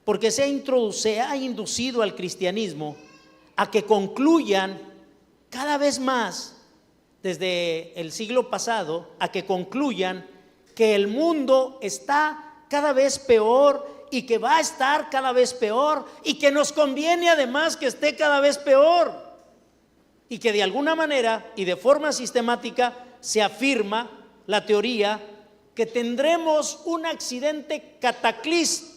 porque se ha inducido al cristianismo a que concluyan cada vez más, desde el siglo pasado, a que concluyan que el mundo está cada vez peor y que va a estar cada vez peor y que nos conviene además que esté cada vez peor, y que de alguna manera y de forma sistemática se afirma la teoría que tendremos un accidente cataclísmico,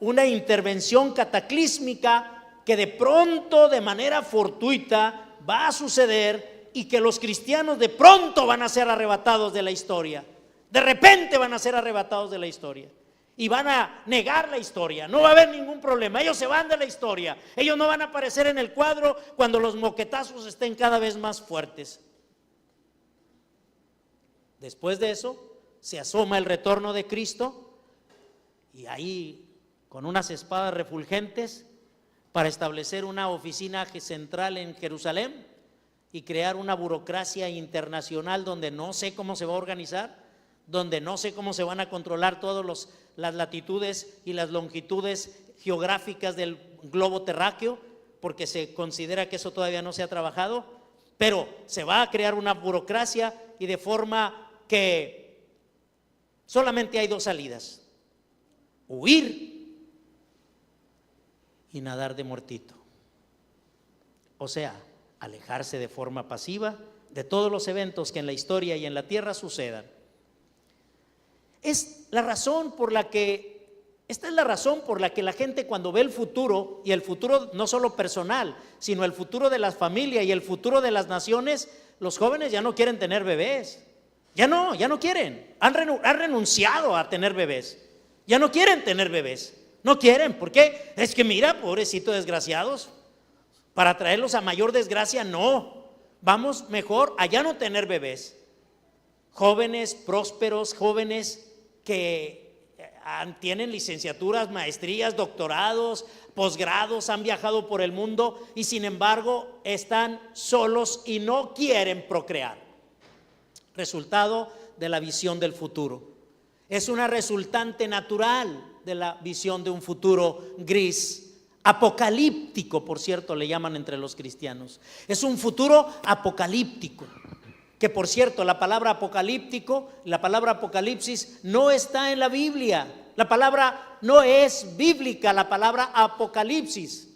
una intervención cataclísmica que de pronto, de manera fortuita, va a suceder, y que los cristianos de pronto van a ser arrebatados de la historia. De repente van a ser arrebatados de la historia y van a negar la historia. No va a haber ningún problema, ellos se van de la historia. Ellos no van a aparecer en el cuadro cuando los moquetazos estén cada vez más fuertes. Después de eso se asoma el retorno de Cristo, y ahí con unas espadas refulgentes para establecer una oficina central en Jerusalén y crear una burocracia internacional donde no sé cómo se va a organizar, donde no sé cómo se van a controlar todas las latitudes y las longitudes geográficas del globo terráqueo, porque se considera que eso todavía no se ha trabajado, pero se va a crear una burocracia, y de forma que solamente hay dos salidas: huir y nadar de muertito. O sea, alejarse de forma pasiva de todos los eventos que en la historia y en la tierra sucedan. Esta es la razón por la que la gente, cuando ve el futuro, y el futuro no solo personal, sino el futuro de la familia y el futuro de las naciones, los jóvenes ya no quieren tener bebés. Ya no quieren. Han renunciado a tener bebés. Ya no quieren tener bebés. No quieren. ¿Por qué? Es que mira, pobrecitos desgraciados, para traerlos a mayor desgracia, no. Vamos mejor a ya no tener bebés. Jóvenes prósperos, jóvenes que tienen licenciaturas, maestrías, doctorados, posgrados, han viajado por el mundo y sin embargo están solos y no quieren procrear. Resultado de la visión del futuro. Es una resultante natural de la visión de un futuro gris, apocalíptico, por cierto, le llaman entre los cristianos. Es un futuro apocalíptico, que por cierto, la palabra apocalíptico, la palabra apocalipsis no está en la Biblia. La palabra no es bíblica, la palabra apocalipsis.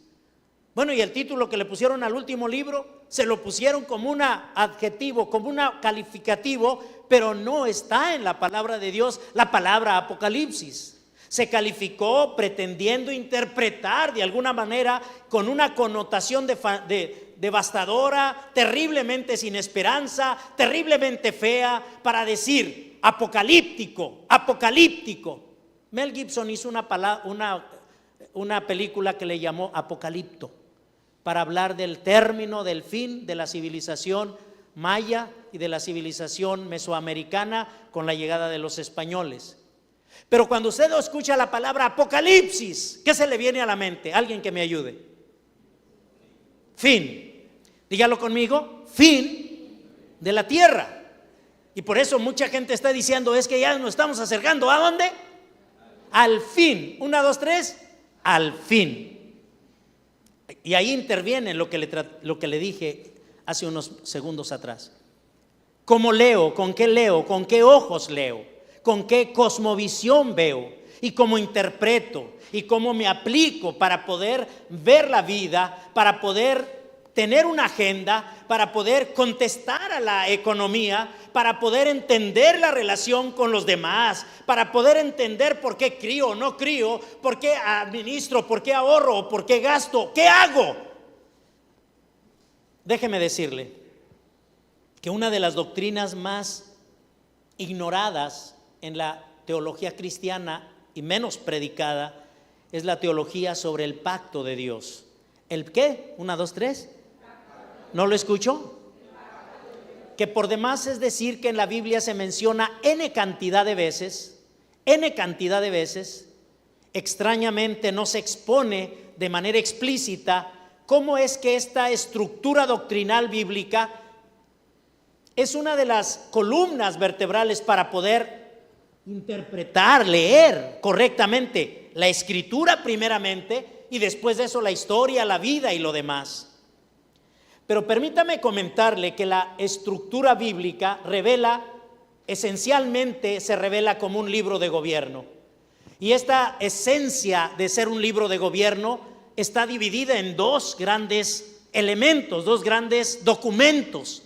Bueno, y el título que le pusieron al último libro, se lo pusieron como un adjetivo, como un calificativo, pero no está en la palabra de Dios la palabra apocalipsis. Se calificó pretendiendo interpretar de alguna manera con una connotación devastadora, terriblemente sin esperanza, terriblemente fea, para decir apocalíptico. Mel Gibson hizo una película que le llamó Apocalipto, para hablar del término, del fin de la civilización maya y de la civilización mesoamericana con la llegada de los españoles. Pero cuando usted escucha la palabra apocalipsis, ¿qué se le viene a la mente? Alguien que me ayude. Fin. Dígalo conmigo. Fin de la tierra. Y por eso mucha gente está diciendo, es que ya nos estamos acercando. ¿A dónde? Al fin. 1, 2, 3. Al fin. Y ahí interviene lo que le dije hace unos segundos atrás. ¿Cómo leo? ¿Con qué leo? ¿Con qué ojos leo? ¿Con qué cosmovisión veo? ¿Y cómo interpreto? ¿Y cómo me aplico para poder ver la vida, para poder tener una agenda, para poder contestar a la economía, para poder entender la relación con los demás, para poder entender por qué crío o no crío, por qué administro, por qué ahorro, por qué gasto, qué hago? Déjeme decirle que una de las doctrinas más ignoradas en la teología cristiana y menos predicada es la teología sobre el pacto de Dios. ¿El qué? 1, 2, 3. ¿No lo escucho? Que por demás es decir que en la Biblia se menciona n cantidad de veces, extrañamente no se expone de manera explícita cómo es que esta estructura doctrinal bíblica es una de las columnas vertebrales para poder interpretar, leer correctamente la escritura primeramente y después de eso la historia, la vida y lo demás. Pero permítame comentarle que la estructura bíblica esencialmente se revela como un libro de gobierno. Y esta esencia de ser un libro de gobierno está dividida en dos grandes elementos, dos grandes documentos.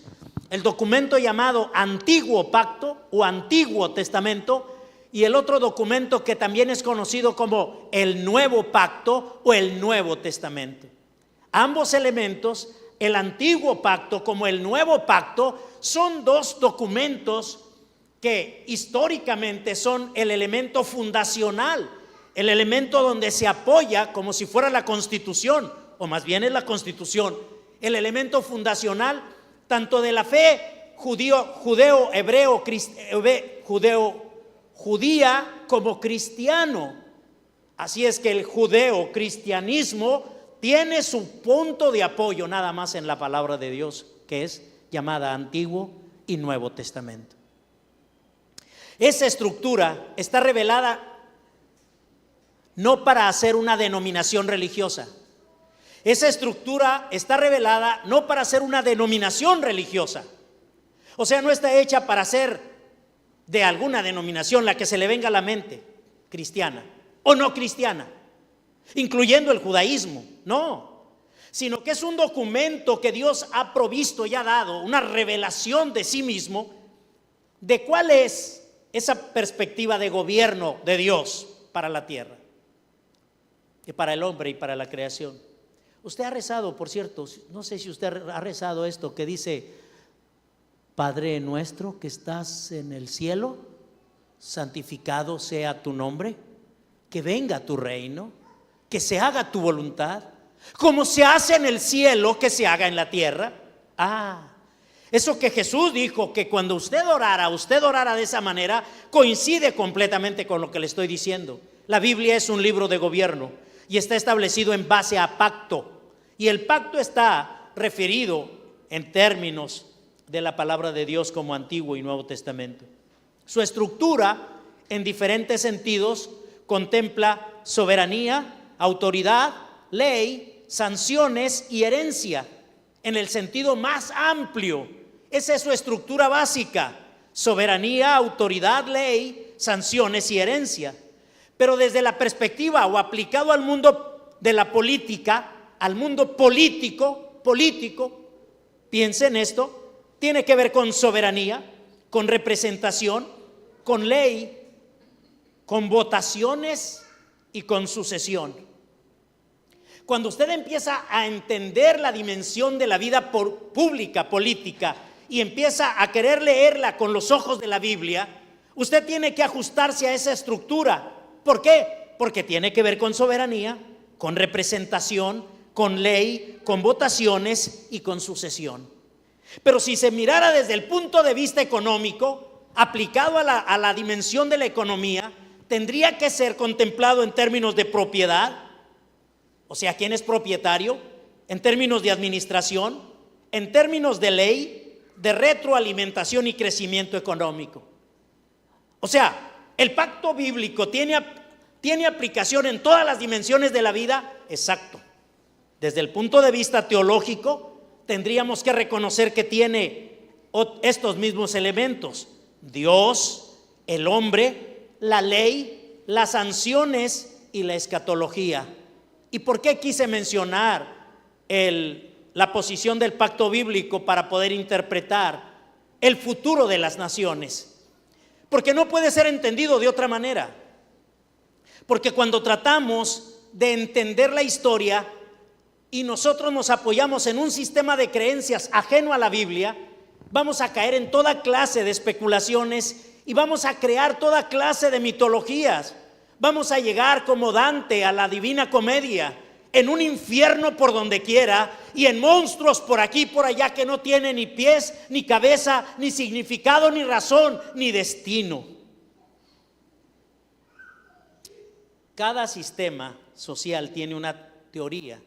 El documento llamado Antiguo Pacto o Antiguo Testamento y el otro documento que también es conocido como el Nuevo Pacto o el Nuevo Testamento. Ambos elementos, el Antiguo Pacto como el Nuevo Pacto, son dos documentos que históricamente son el elemento fundacional, el elemento donde se apoya como si fuera la Constitución, o más bien es la Constitución, el elemento fundacional tanto de la fe judía como cristiano. Así es que el judeo-cristianismo tiene su punto de apoyo nada más en la palabra de Dios, que es llamada Antiguo y Nuevo Testamento. Esa estructura está revelada no para hacer una denominación religiosa. Esa estructura está revelada no para hacer una denominación religiosa. O sea, no está hecha para ser de alguna denominación, la que se le venga a la mente, cristiana o no cristiana, incluyendo el judaísmo, no, sino que es un documento que Dios ha provisto y ha dado, una revelación de sí mismo, de cuál es esa perspectiva de gobierno de Dios para la tierra, y para el hombre y para la creación. Usted ha rezado, por cierto, no sé si usted ha rezado esto que dice: Padre nuestro que estás en el cielo, santificado sea tu nombre, que venga tu reino, que se haga tu voluntad, como se hace en el cielo, que se haga en la tierra. Eso que Jesús dijo, que cuando usted orara de esa manera, coincide completamente con lo que le estoy diciendo. La Biblia es un libro de gobierno y está establecido en base a pacto. Y el pacto está referido en términos de la palabra de Dios como Antiguo y Nuevo Testamento. Su estructura, en diferentes sentidos, contempla soberanía, autoridad, ley, sanciones y herencia. En el sentido más amplio, esa es su estructura básica: soberanía, autoridad, ley, sanciones y herencia. Pero desde la perspectiva o aplicado al mundo de la política, al mundo político, piense en esto, tiene que ver con soberanía, con representación, con ley, con votaciones y con sucesión. Cuando usted empieza a entender la dimensión de la vida pública, política, y empieza a querer leerla con los ojos de la Biblia, usted tiene que ajustarse a esa estructura. ¿Por qué? Porque tiene que ver con soberanía, con representación, con ley, con votaciones y con sucesión. Pero si se mirara desde el punto de vista económico, aplicado a la dimensión de la economía, tendría que ser contemplado en términos de propiedad, o sea, ¿quién es propietario? En términos de administración, en términos de ley, de retroalimentación y crecimiento económico. O sea, el pacto bíblico tiene aplicación en todas las dimensiones de la vida, exacto. Desde el punto de vista teológico, tendríamos que reconocer que tiene estos mismos elementos: Dios, el hombre, la ley, las sanciones y la escatología. ¿Y por qué quise mencionar la posición del pacto bíblico para poder interpretar el futuro de las naciones? Porque no puede ser entendido de otra manera. Porque cuando tratamos de entender la historia y nosotros nos apoyamos en un sistema de creencias ajeno a la Biblia, vamos a caer en toda clase de especulaciones y vamos a crear toda clase de mitologías. Vamos a llegar como Dante a la Divina Comedia, en un infierno por donde quiera y en monstruos por aquí y por allá que no tienen ni pies, ni cabeza, ni significado, ni razón, ni destino. Cada sistema social tiene una teoría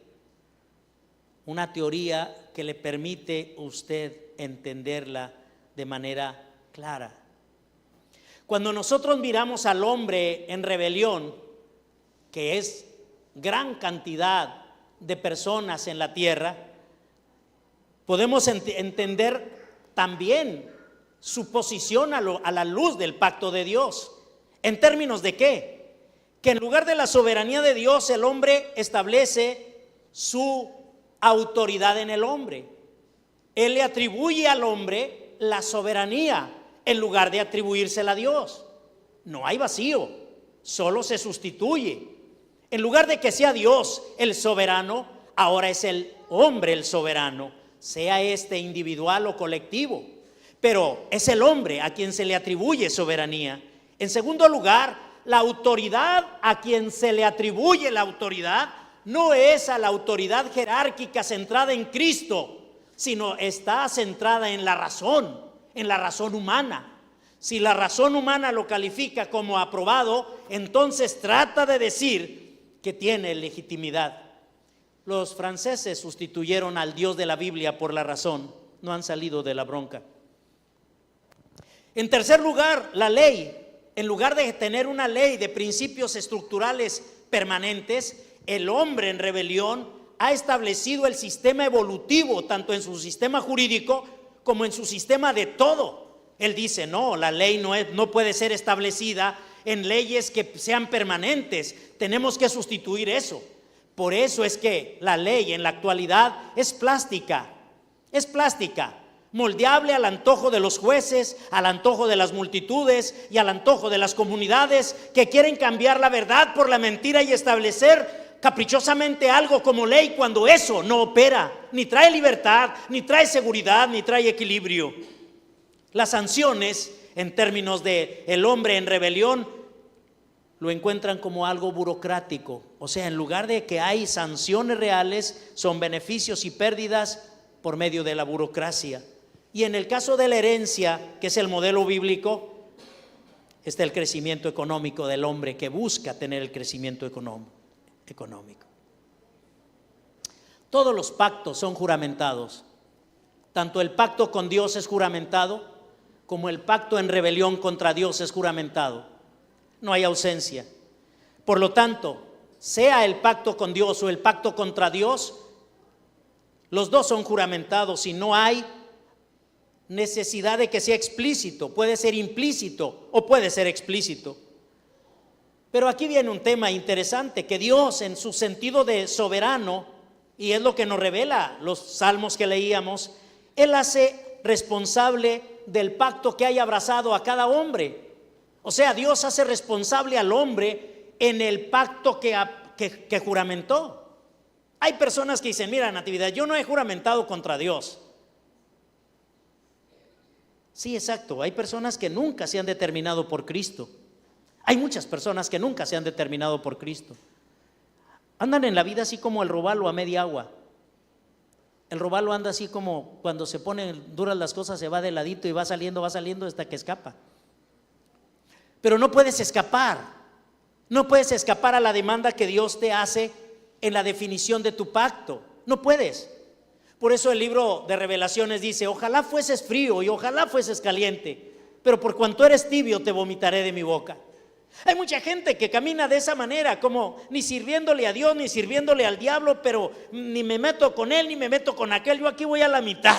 que le permite a usted entenderla de manera clara. Cuando nosotros miramos al hombre en rebelión, que es gran cantidad de personas en la tierra, podemos entender también su posición a la luz del pacto de Dios. ¿En términos de qué? Que en lugar de la soberanía de Dios, el hombre establece su autoridad en el hombre. Él le atribuye al hombre la soberanía en lugar de atribuírsela a Dios. No hay vacío, solo se sustituye. En lugar de que sea Dios el soberano, ahora es el hombre el soberano, sea este individual o colectivo. Pero es el hombre a quien se le atribuye soberanía. En segundo lugar, la autoridad a quien se le atribuye la autoridad no es a la autoridad jerárquica centrada en Cristo, sino está centrada en la razón humana. Si la razón humana lo califica como aprobado, entonces trata de decir que tiene legitimidad. Los franceses sustituyeron al Dios de la Biblia por la razón, no han salido de la bronca. En tercer lugar, la ley. En lugar de tener una ley de principios estructurales permanentes, el hombre en rebelión ha establecido el sistema evolutivo, tanto en su sistema jurídico como en su sistema de todo. Él dice, no, la ley no puede ser establecida en leyes que sean permanentes. Tenemos que sustituir eso. Por eso es que la ley en la actualidad es plástica, moldeable al antojo de los jueces, al antojo de las multitudes y al antojo de las comunidades que quieren cambiar la verdad por la mentira y establecer caprichosamente algo como ley, cuando eso no opera, ni trae libertad, ni trae seguridad, ni trae equilibrio. Las sanciones, en términos de el hombre en rebelión, lo encuentran como algo burocrático. O sea, en lugar de que hay sanciones reales, son beneficios y pérdidas por medio de la burocracia. Y en el caso de la herencia, que es el modelo bíblico, está el crecimiento económico del hombre que busca tener el crecimiento económico. Todos los pactos son juramentados. Tanto el pacto con Dios es juramentado, como el pacto en rebelión contra Dios es juramentado. No hay ausencia. Por lo tanto, sea el pacto con Dios o el pacto contra Dios, los dos son juramentados y no hay necesidad de que sea explícito. Puede ser implícito o puede ser explícito. Pero aquí viene un tema interesante, que Dios en su sentido de soberano, y es lo que nos revela los salmos que leíamos, Él hace responsable del pacto que haya abrazado a cada hombre. O sea, Dios hace responsable al hombre en el pacto que juramentó. Hay personas que dicen, mira, Natividad, yo no he juramentado contra Dios. Sí, exacto, hay personas que nunca se han determinado por Cristo. Hay muchas personas que nunca se han determinado por Cristo. Andan en la vida así como el robalo a media agua. El robalo anda así como cuando se ponen duras las cosas, se va de ladito y va saliendo hasta que escapa. Pero no puedes escapar. No puedes escapar a la demanda que Dios te hace en la definición de tu pacto. No puedes. Por eso el libro de Revelaciones dice, ojalá fueses frío y ojalá fueses caliente, pero por cuanto eres tibio te vomitaré de mi boca. Hay mucha gente que camina de esa manera, como ni sirviéndole a Dios, ni sirviéndole al diablo, pero ni me meto con él, ni me meto con aquel, yo aquí voy a la mitad.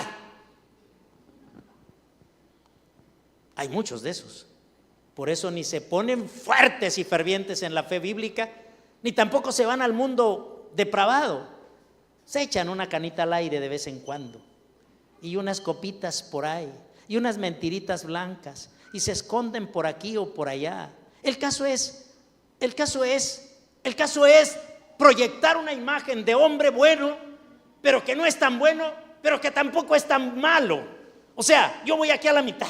Hay muchos de esos. Por eso ni se ponen fuertes y fervientes en la fe bíblica, ni tampoco se van al mundo depravado. Se echan una canita al aire de vez en cuando, y unas copitas por ahí, y unas mentiritas blancas, y se esconden por aquí o por allá. El caso es proyectar una imagen de hombre bueno, pero que no es tan bueno, pero que tampoco es tan malo. O sea, yo voy aquí a la mitad.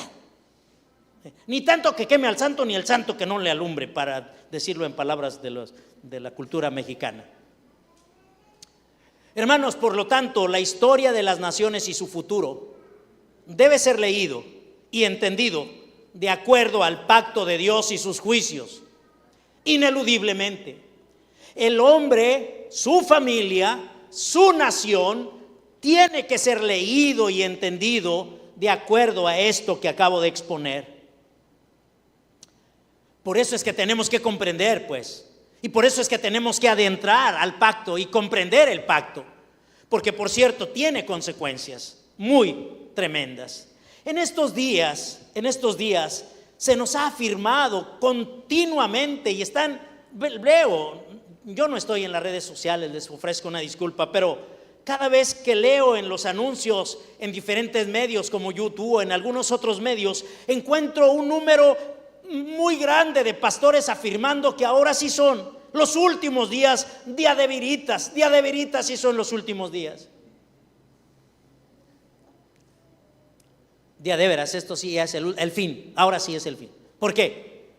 Ni tanto que queme al santo, ni el santo que no le alumbre, para decirlo en palabras de la cultura mexicana. Hermanos, por lo tanto, la historia de las naciones y su futuro debe ser leído y entendido de acuerdo al pacto de Dios y sus juicios. Ineludiblemente, el hombre, su familia, su nación, tiene que ser leído y entendido de acuerdo a esto que acabo de exponer. Por eso es que tenemos que comprender, pues, Y por eso es que tenemos que adentrar al pacto y comprender el pacto, porque por cierto tiene consecuencias muy tremendas. En estos días se nos ha afirmado continuamente y yo no estoy en las redes sociales, les ofrezco una disculpa, pero cada vez que leo en los anuncios en diferentes medios como YouTube o en algunos otros medios, encuentro un número muy grande de pastores afirmando que ahora sí son los últimos días, día de veritas sí son los últimos días. Día de veras, esto sí es el fin, ahora sí es el fin. ¿Por qué?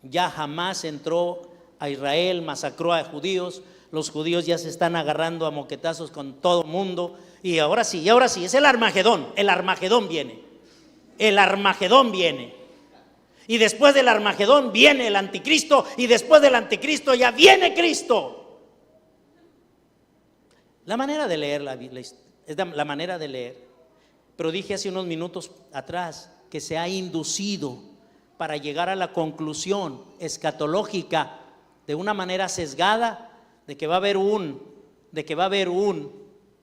Ya Hamás entró a Israel, masacró a judíos, los judíos ya se están agarrando a moquetazos con todo el mundo, y ahora sí, es el Armagedón viene, y después del Armagedón viene el anticristo, y después del anticristo ya viene Cristo. La manera de leer la Biblia es la manera de leer. Pero dije hace unos minutos atrás que se ha inducido para llegar a la conclusión escatológica de una manera sesgada de que va a haber un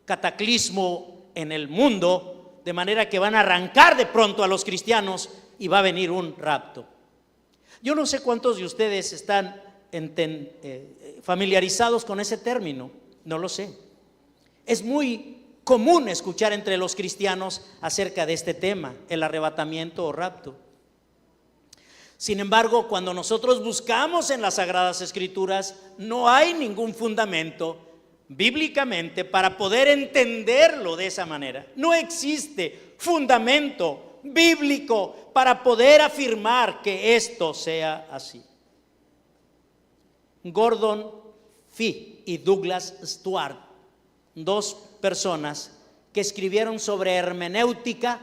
cataclismo en el mundo, de manera que van a arrancar de pronto a los cristianos y va a venir un rapto. Yo no sé cuántos de ustedes están familiarizados con ese término, no lo sé. Es muy común escuchar entre los cristianos acerca de este tema, el arrebatamiento o rapto. Sin embargo, cuando nosotros buscamos en las Sagradas Escrituras, no hay ningún fundamento bíblicamente para poder entenderlo de esa manera. No existe fundamento bíblico para poder afirmar que esto sea así. Gordon Fee y Douglas Stuart, dos personas que escribieron sobre hermenéutica.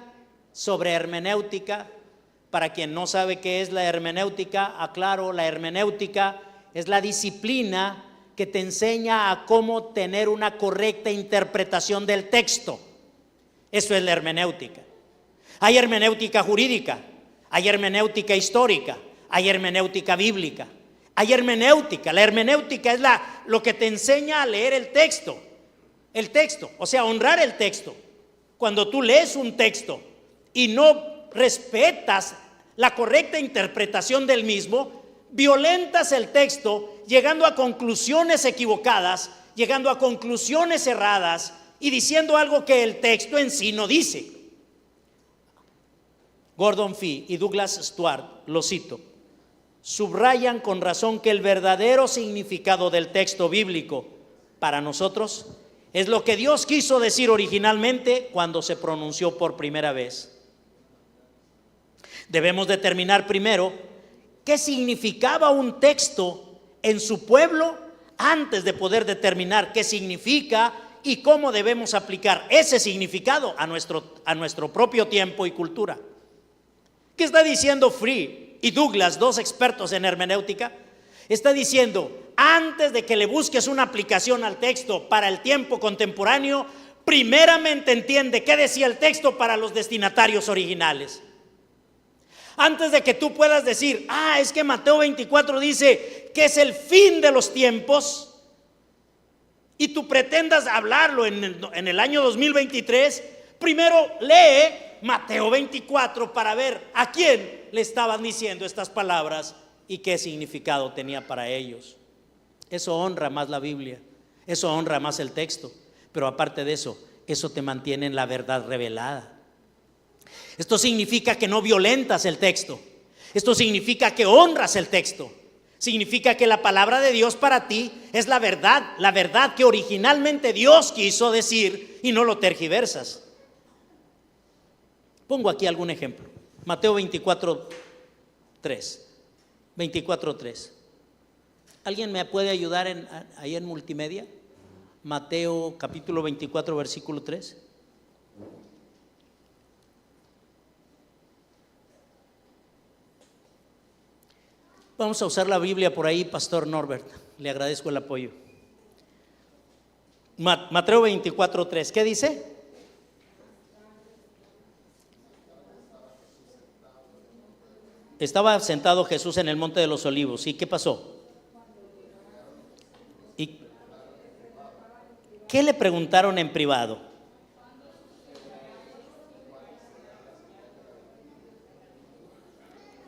Para quien no sabe qué es la hermenéutica, aclaro, la hermenéutica es la disciplina que te enseña a cómo tener una correcta interpretación del texto. Eso es la hermenéutica. Hay hermenéutica jurídica, hay hermenéutica histórica, hay hermenéutica bíblica, hay hermenéutica. La hermenéutica es lo que te enseña a leer el texto, o sea, honrar el texto. Cuando tú lees un texto y no respetas la correcta interpretación del mismo, violentas el texto, llegando a conclusiones equivocadas, llegando a conclusiones erradas y diciendo algo que el texto en sí no dice. Gordon Fee y Douglas Stuart, lo cito, subrayan con razón que el verdadero significado del texto bíblico para nosotros es lo que Dios quiso decir originalmente cuando se pronunció por primera vez. Debemos determinar primero qué significaba un texto en su pueblo antes de poder determinar qué significa y cómo debemos aplicar ese significado a nuestro propio tiempo y cultura. ¿Qué está diciendo Free y Douglas, dos expertos en hermenéutica? Está diciendo, antes de que le busques una aplicación al texto para el tiempo contemporáneo, primeramente entiende qué decía el texto para los destinatarios originales. Antes de que tú puedas decir, es que Mateo 24 dice que es el fin de los tiempos, y tú pretendas hablarlo en el año 2023, primero lee Mateo 24 para ver a quién le estaban diciendo estas palabras y qué significado tenía para ellos. Eso honra más la Biblia, eso honra más el texto, pero aparte de eso, eso te mantiene en la verdad revelada. Esto significa que no violentas el texto. Esto significa que honras el texto. Significa que la palabra de Dios para ti es la verdad que originalmente Dios quiso decir y no lo tergiversas. Pongo aquí algún ejemplo. Mateo 24:3. ¿Alguien me puede ayudar ahí en multimedia? Mateo capítulo 24, versículo 3. Vamos a usar la Biblia por ahí, Pastor Norbert. Le agradezco el apoyo. Mateo 24:3. ¿Qué dice? Estaba sentado Jesús en el Monte de los Olivos. ¿Y qué pasó? ¿Y qué le preguntaron en privado?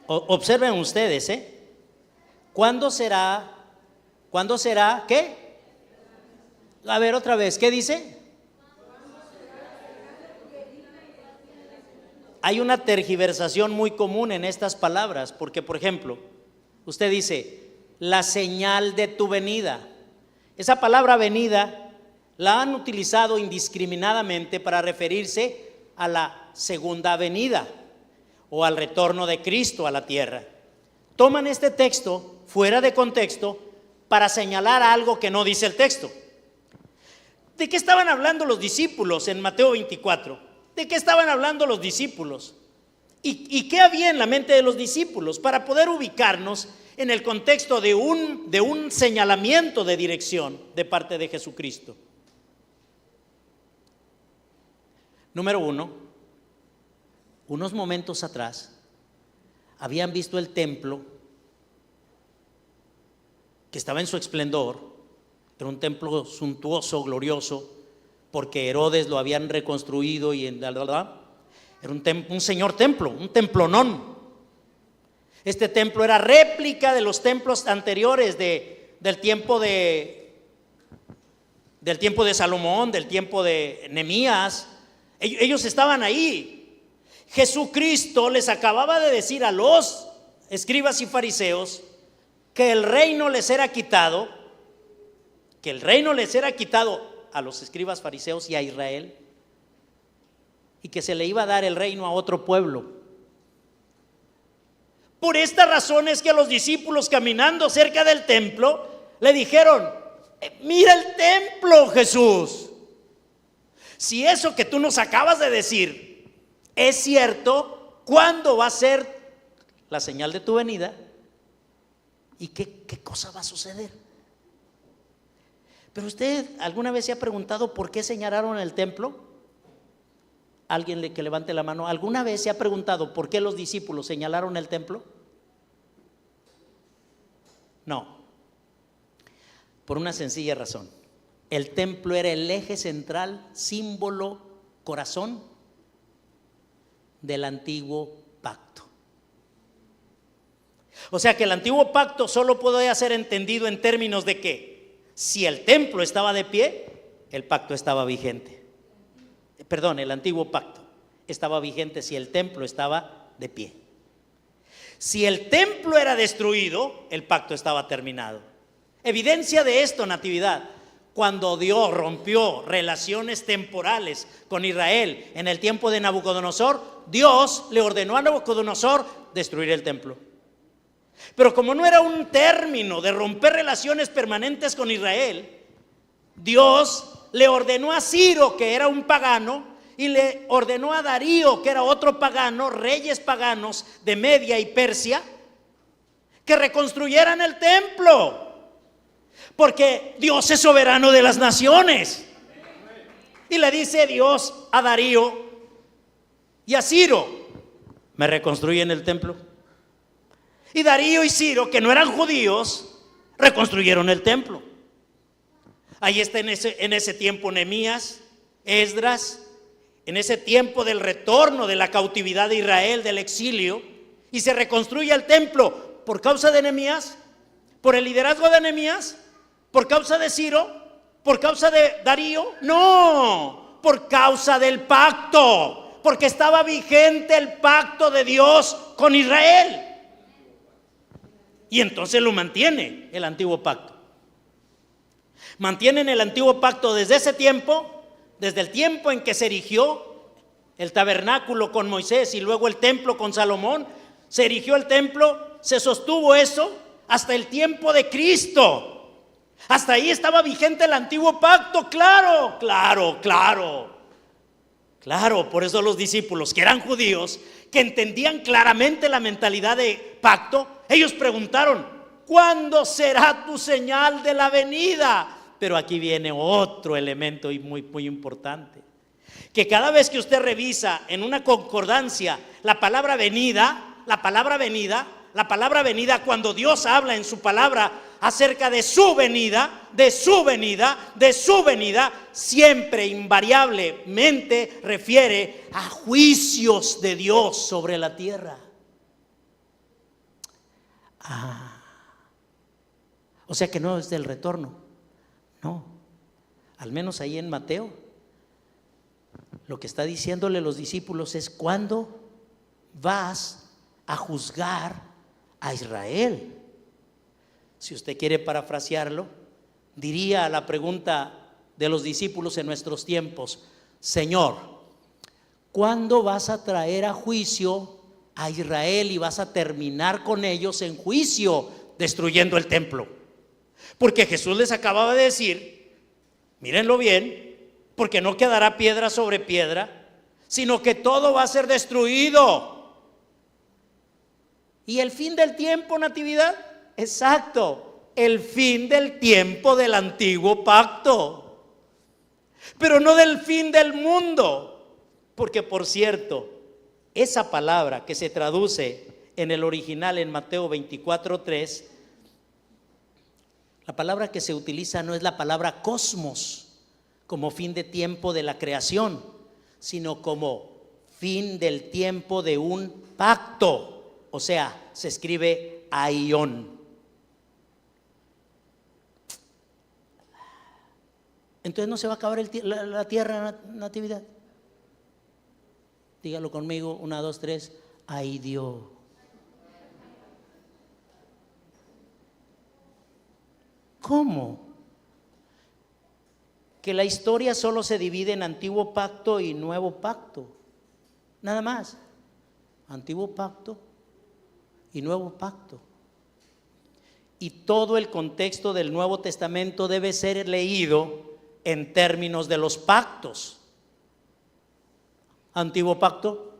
Observen ustedes, ¿cuándo será? ¿Cuándo será? ¿Qué? A ver otra vez, ¿qué dice? Hay una tergiversación muy común en estas palabras, porque por ejemplo, usted dice, la señal de tu venida. Esa palabra venida la han utilizado indiscriminadamente para referirse a la segunda venida o al retorno de Cristo a la tierra. Toman este texto fuera de contexto para señalar algo que no dice el texto. ¿De qué estaban hablando los discípulos en Mateo 24? ¿De qué estaban hablando los discípulos? ¿Y qué había en la mente de los discípulos? Para poder ubicarnos en el contexto de un señalamiento de dirección de parte de Jesucristo. Número uno, unos momentos atrás habían visto el templo que estaba en su esplendor. Era un templo suntuoso, glorioso, porque Herodes lo habían reconstruido y era un señor templo, un templonón. Este templo era réplica de los templos anteriores del tiempo de Salomón, del tiempo de Nehemías. Ellos estaban ahí. Jesucristo les acababa de decir a los escribas y fariseos que el reino les era quitado, a los escribas, fariseos y a Israel, y que se le iba a dar el reino a otro pueblo. Por esta razón es que a los discípulos, caminando cerca del templo, le dijeron: mira el templo, Jesús. Si eso que tú nos acabas de decir es cierto, ¿cuándo va a ser la señal de tu venida? ¿Y qué cosa va a suceder? Pero usted alguna vez se ha preguntado por qué señalaron el templo. Alguien que levante la mano. ¿Alguna vez se ha preguntado por qué los discípulos señalaron el templo? No, por una sencilla razón. El templo era el eje central, símbolo, corazón del antiguo pacto. O sea que el antiguo pacto solo podía ser entendido en términos de que si el templo estaba de pie, el pacto estaba vigente. Perdón, el antiguo pacto estaba vigente si el templo estaba de pie. Si el templo era destruido, el pacto estaba terminado. Evidencia de esto, Natividad, cuando Dios rompió relaciones temporales con Israel en el tiempo de Nabucodonosor, Dios le ordenó a Nabucodonosor destruir el templo. Pero como no era un término de romper relaciones permanentes con Israel, Dios le ordenó a Ciro, que era un pagano, y le ordenó a Darío, que era otro pagano, reyes paganos de Media y Persia, que reconstruyeran el templo, porque Dios es soberano de las naciones. Y le dice Dios a Darío y a Ciro: ¿me reconstruyen el templo? Y Darío y Ciro, que no eran judíos, reconstruyeron el templo. Ahí está en ese tiempo Nehemías, Esdras, en ese tiempo del retorno de la cautividad de Israel, del exilio, y se reconstruye el templo por causa de Nehemías, por el liderazgo de Nehemías, por causa de Ciro, por causa de Darío. No, por causa del pacto, porque estaba vigente el pacto de Dios con Israel. Y entonces lo mantiene el antiguo pacto. Mantienen el antiguo pacto desde ese tiempo, desde el tiempo en que se erigió el tabernáculo con Moisés y luego el templo con Salomón. Se erigió el templo, se sostuvo eso hasta el tiempo de Cristo. Hasta ahí estaba vigente el antiguo pacto. Claro, por eso los discípulos, que eran judíos, que entendían claramente la mentalidad de pacto, ellos preguntaron: ¿cuándo será tu señal de la venida? Pero aquí viene otro elemento y muy, muy importante, que cada vez que usted revisa en una concordancia la palabra venida, cuando Dios habla en su palabra acerca de su venida, de su venida, siempre invariablemente refiere a juicios de Dios sobre la tierra. O sea que no es del retorno, no. Al menos ahí en Mateo, lo que está diciéndole los discípulos es: ¿cuándo vas a juzgar a Israel? Si usted quiere parafrasearlo, diría a la pregunta de los discípulos en nuestros tiempos: Señor, ¿cuándo vas a traer a juicio a Israel y vas a terminar con ellos en juicio destruyendo el templo? Porque Jesús les acababa de decir, mírenlo bien, porque no quedará piedra sobre piedra, sino que todo va a ser destruido. ¿Y el fin del tiempo, Natividad? Exacto, el fin del tiempo del antiguo pacto, pero no del fin del mundo. Porque, por cierto, esa palabra que se traduce en el original en Mateo 24:3, la palabra que se utiliza no es la palabra cosmos, como fin de tiempo de la creación, sino como fin del tiempo de un pacto. O sea, se escribe aión. Entonces no se va a acabar la tierra, Natividad. Dígalo conmigo, 1, 2, 3. Ay Dios. ¿Cómo? Que la historia solo se divide en antiguo pacto y nuevo pacto. Nada más. Antiguo pacto y nuevo pacto. Y todo el contexto del Nuevo Testamento debe ser leído en términos de los pactos. Antiguo pacto,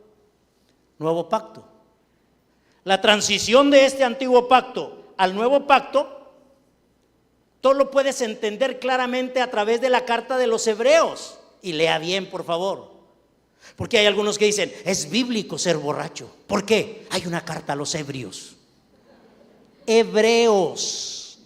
nuevo pacto. La transición de este antiguo pacto al nuevo pacto, todo lo puedes entender claramente a través de la carta de los Hebreos. Y lea bien, por favor. Porque hay algunos que dicen, es bíblico ser borracho. ¿Por qué? Hay una carta a los hebreos. Hebreos.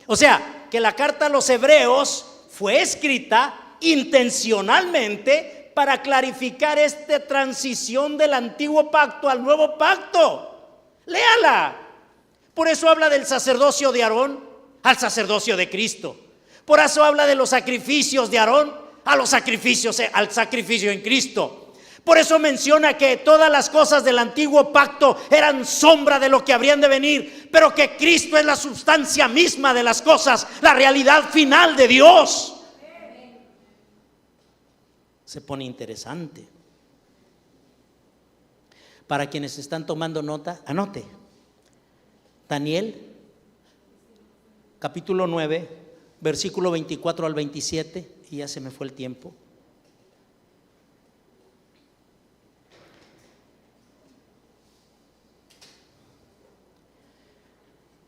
O sea, que la carta a los hebreos fue escrita intencionalmente para clarificar esta transición del antiguo pacto al nuevo pacto. Léala. Por eso habla del sacerdocio de Aarón al sacerdocio de Cristo. Por eso habla de los sacrificios de Aarón al sacrificio en Cristo. Por eso menciona que todas las cosas del antiguo pacto eran sombra de lo que habrían de venir, pero que Cristo es la sustancia misma de las cosas, la realidad final de Dios. Se pone interesante. Para quienes están tomando nota, anote. Daniel, capítulo 9, versículo 24 al 27, y ya se me fue el tiempo.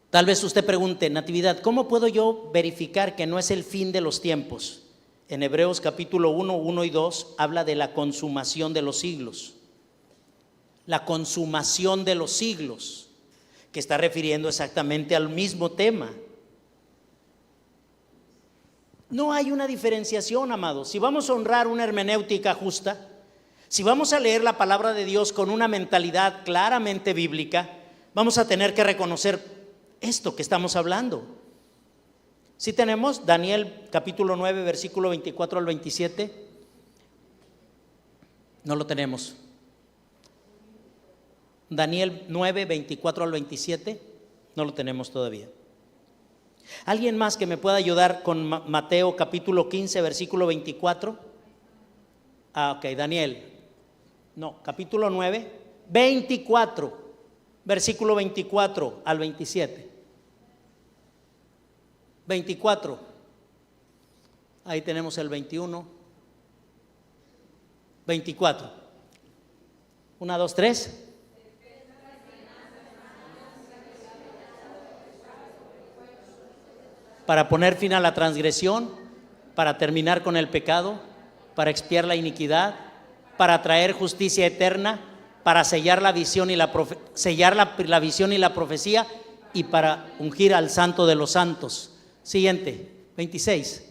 Tal vez usted pregunte, Natividad, ¿cómo puedo yo verificar que no es el fin de los tiempos? En Hebreos capítulo 1, 1 y 2 habla de la consumación de los siglos. La consumación de los siglos, que está refiriendo exactamente al mismo tema. No hay una diferenciación, amados. Si vamos a honrar una hermenéutica justa, si vamos a leer la palabra de Dios con una mentalidad claramente bíblica, vamos a tener que reconocer esto que estamos hablando. Si tenemos Daniel capítulo 9, versículo 24 al 27, no lo tenemos. Daniel 9, 24 al 27, no lo tenemos todavía. ¿Alguien más que me pueda ayudar con Mateo capítulo 15, versículo 24? Ok, Daniel. No, capítulo 9, 24, versículo 24 al 27. 24. Ahí tenemos el 21. 24. 1, 2, 3. Para poner fin a la transgresión, para terminar con el pecado, para expiar la iniquidad, para traer justicia eterna, para sellar la visión y la visión y la profecía, y para ungir al santo de los santos. Siguiente, 26.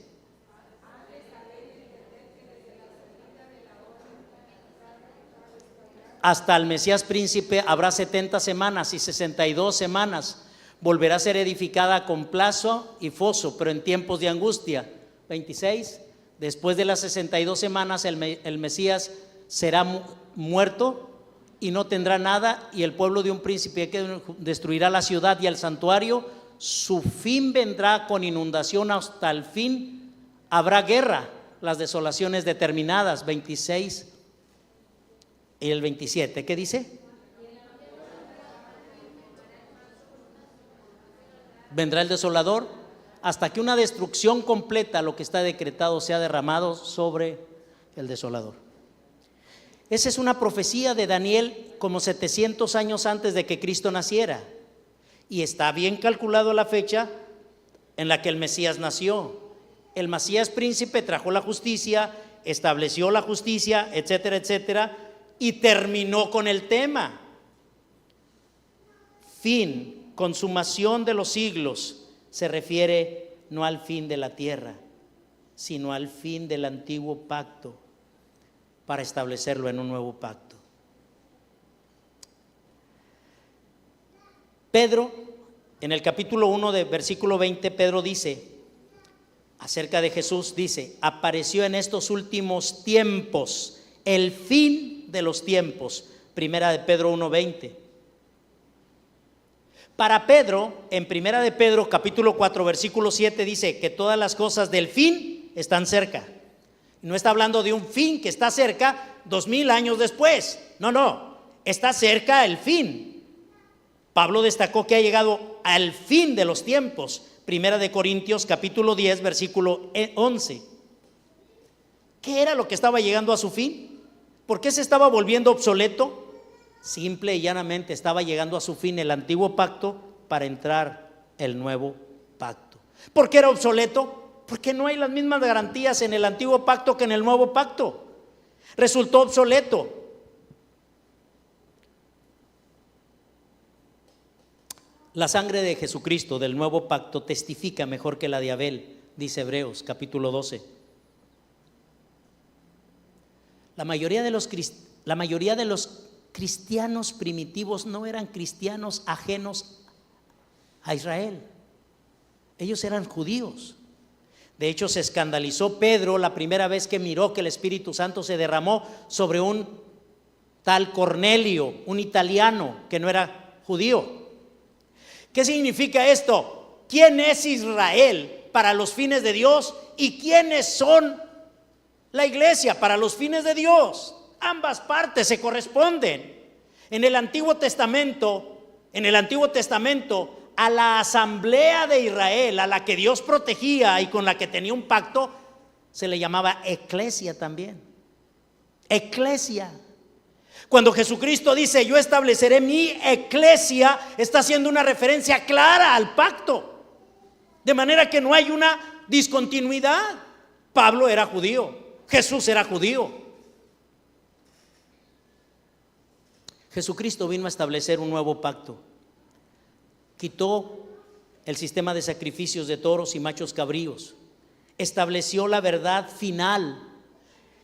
Hasta el Mesías príncipe habrá 70 semanas y 62 semanas. Volverá a ser edificada con plazo y foso, pero en tiempos de angustia. 26. Después de las 62 semanas el Mesías será muerto y no tendrá nada, y el pueblo de un príncipe que destruirá la ciudad y el santuario. Su fin vendrá con inundación hasta el fin. Habrá guerra, las desolaciones determinadas. 26 y el 27, ¿qué dice? Vendrá el desolador hasta que una destrucción completa, lo que está decretado, sea derramado sobre el desolador. Esa es una profecía de Daniel como 700 años antes de que Cristo naciera, y está bien calculado la fecha en la que el Mesías nació. El Mesías príncipe trajo la justicia, estableció la justicia, etcétera, etcétera, y terminó con el tema. Fin, consumación de los siglos, se refiere no al fin de la tierra, sino al fin del antiguo pacto, para establecerlo en un nuevo pacto. Pedro, en el capítulo 1 de versículo 20, Pedro dice acerca de Jesús, dice: apareció en estos últimos tiempos, el fin de los tiempos. Primera de Pedro 1:20. Para Pedro, en Primera de Pedro capítulo 4 versículo 7 dice que todas las cosas del fin están cerca. No está hablando de un fin que está cerca 2000 años después. No, está cerca el fin. Pablo destacó que ha llegado al fin de los tiempos. Primera de Corintios capítulo 10 versículo 11. ¿Qué era lo que estaba llegando a su fin? ¿Por qué se estaba volviendo obsoleto? Simple y llanamente estaba llegando a su fin el antiguo pacto para entrar el nuevo pacto. ¿Por qué era obsoleto? Porque no hay las mismas garantías en el antiguo pacto que en el nuevo pacto. Resultó obsoleto. La sangre de Jesucristo del nuevo pacto testifica mejor que la de Abel, dice Hebreos capítulo 12. La mayoría de los cristianos primitivos no eran cristianos ajenos a Israel. Ellos eran judíos. De hecho, se escandalizó Pedro la primera vez que miró que el Espíritu Santo se derramó sobre un tal Cornelio, un italiano que no era judío. ¿Qué significa esto? ¿Quién es Israel para los fines de Dios y quiénes son la iglesia para los fines de Dios? Ambas partes se corresponden. En el Antiguo Testamento, a la asamblea de Israel, a la que Dios protegía y con la que tenía un pacto, se le llamaba eclesia también. Eclesia. Cuando Jesucristo dice: yo estableceré mi eclesia, está haciendo una referencia clara al pacto, de manera que no hay una discontinuidad. Pablo era judío, Jesús era judío. Jesucristo vino a establecer un nuevo pacto. Quitó el sistema de sacrificios de toros y machos cabríos. Estableció la verdad final.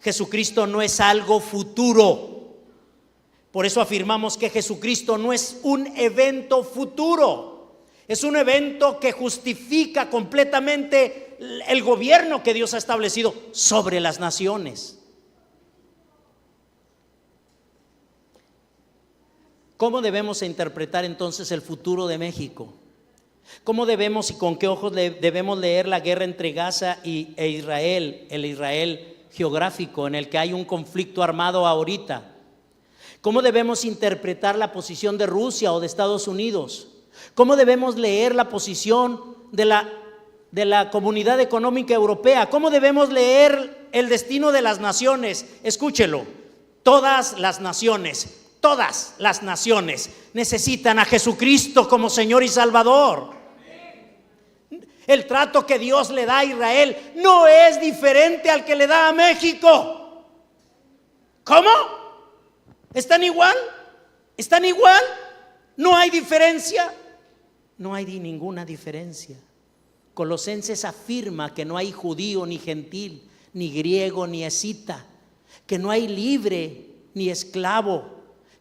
Jesucristo no es algo futuro. Por eso afirmamos que Jesucristo no es un evento futuro. Es un evento que justifica completamente el gobierno que Dios ha establecido sobre las naciones. ¿Cómo debemos interpretar entonces el futuro de México? ¿Cómo debemos y con qué ojos debemos leer la guerra entre Gaza e Israel, el Israel geográfico en el que hay un conflicto armado ahorita? ¿Cómo debemos interpretar la posición de Rusia o de Estados Unidos? ¿Cómo debemos leer la posición de la Comunidad Económica Europea? ¿Cómo debemos leer el destino de las naciones? Escúchelo, todas las naciones necesitan a Jesucristo como Señor y Salvador. El trato que Dios le da a Israel no es diferente al que le da a México. ¿Cómo? ¿Están igual? ¿Están igual? ¿No hay diferencia? No hay ninguna diferencia. Colosenses afirma que no hay judío ni gentil, ni griego ni escita, que no hay libre ni esclavo,